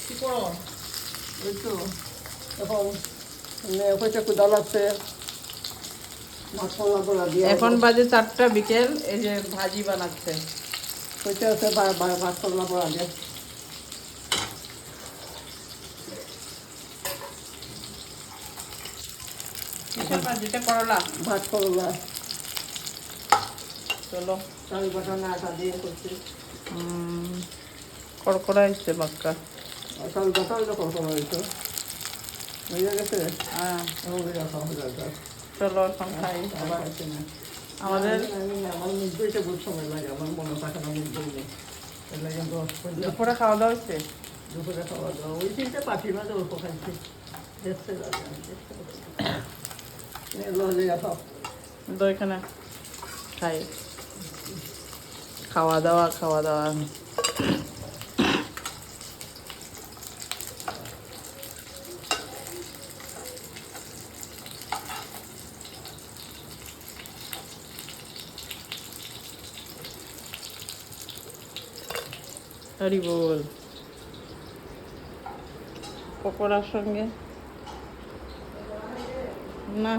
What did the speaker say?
কি করো? ওই তো এখন ওইটা কুদা লাগছে মশলা গুলা দিয়ে এখন বাজে 4টা বিকেল, এই যে ভাজি বানাচ্ছে। ওইটা আছে মশলা গুলা দিয়ে কিসের ভাজিটা? করলা? ভাত করলা চলো। চাল বাটা না আটা দিয়ে করছি কড়কড়া হচ্ছে বাক্কা। চাল বাটা হইলে কখন হয়েছে হয়ে গেছে হ্যাঁ, এখন খাওয়া হয়ে যাবে চলো এখন খাই আবার। আমাদের আমার মুখ ধুইতে বহুত সময় লাগে আমার মনে থাকে না মুখ ধুইলে এলে কিন্তু দুপুরে খাওয়া দাওয়া হচ্ছে। দুপুরে খাওয়া দাওয়া ওই তিনটে পাখি মাঝে অল্প খাইছি দেখতে লাগে ললে খাও তো এখানে খাই, খাওয়া দাওয়া খাওয়া দাওয়া। হরি বল। পকোড়ার সঙ্গে না